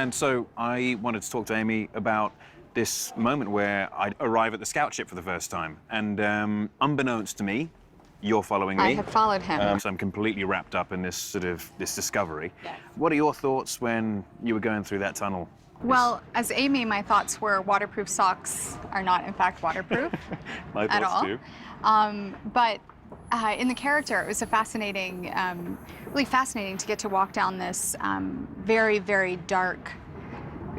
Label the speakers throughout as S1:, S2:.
S1: And so I wanted to talk to Amy about this moment where I arrive at the scout ship for the first time. And unbeknownst to me, you're following me.
S2: I have followed him.
S1: So I'm completely wrapped up in this this discovery.
S2: Yes.
S1: What are your thoughts when you were going through that tunnel?
S2: Well, as Amy, my thoughts were waterproof socks are not, in fact, waterproof
S1: My
S2: at
S1: thoughts
S2: all.
S1: too.
S2: But in the character, it was a fascinating, really fascinating to get to walk down this very, very dark,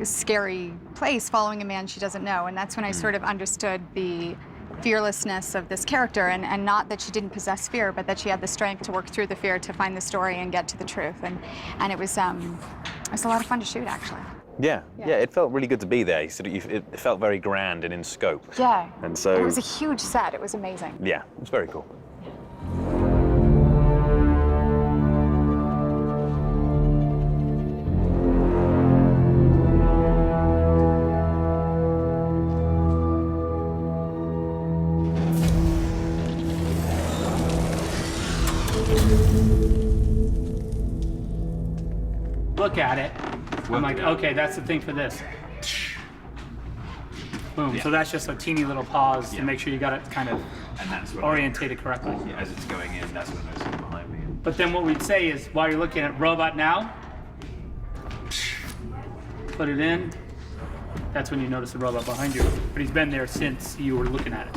S2: scary place following a man she doesn't know. And that's when I sort of understood the fearlessness of this character, and not that she didn't possess fear, but that she had the strength to work through the fear to find the story and get to the truth. And it was a lot of fun to shoot, actually.
S1: Yeah, it felt really good to be there. It felt very grand and in scope.
S2: Yeah.
S1: And so
S2: it was a huge set. It was amazing.
S1: Yeah, it was very cool.
S3: Look at it. I'm like, okay, that's the thing for this. Boom.
S1: Yeah.
S3: So that's just a teeny little pause to make sure you got it kind of orientated correctly.
S1: Yeah, as it's going in, that's when it's behind me.
S3: But then what we'd say is, while you're looking at robot now, put it in. That's when you notice the robot behind you. But he's been there since you were looking at it.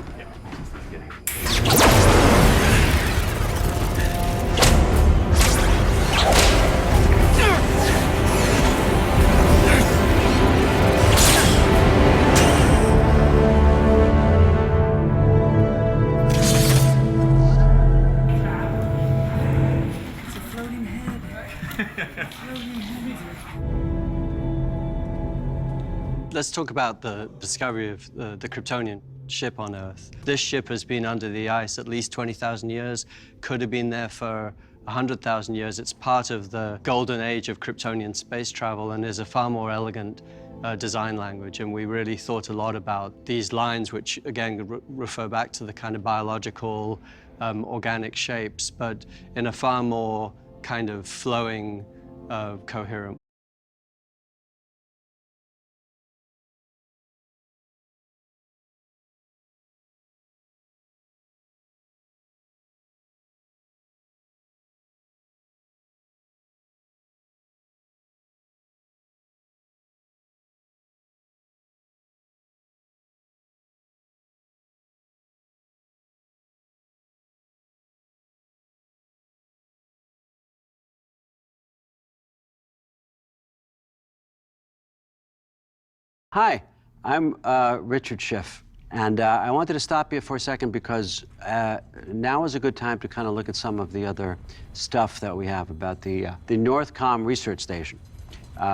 S4: Let's talk about the discovery of the Kriptonian ship on Earth. This ship has been under the ice at least 20,000 years, could have been there for 100,000 years. It's part of the golden age of Kriptonian space travel and is a far more elegant design language. And we really thought a lot about these lines, which again refer back to the kind of biological, organic shapes, but in a far more kind of flowing, coherent. Hi, I'm Richard Schiff, and I wanted to stop you for a second because now is a good time to kind of look at some of the other stuff that we have about the Northcom Research Station,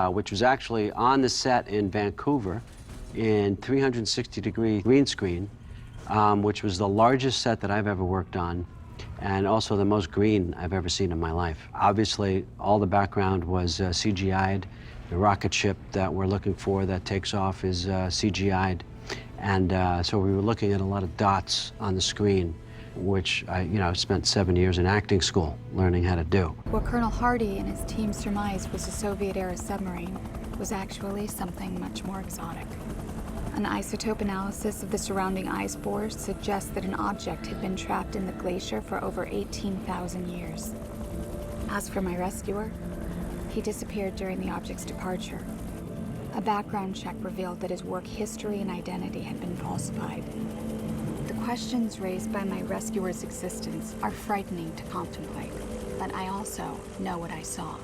S4: which was actually on the set in Vancouver in 360-degree green screen, which was the largest set that I've ever worked on, and also the most green I've ever seen in my life. Obviously, all the background was CGI'd. The rocket ship that we're looking for that takes off is CGI'd. And so we were looking at a lot of dots on the screen, which I spent 7 years in acting school learning how to do.
S5: What Colonel Hardy and his team surmised was a Soviet-era submarine was actually something much more exotic. An isotope analysis of the surrounding ice bores suggests that an object had been trapped in the glacier for over 18,000 years. As for my rescuer, he disappeared during the object's departure. A background check revealed that his work history and identity had been falsified. The questions raised by my rescuer's existence are frightening to contemplate, but I also know what I saw.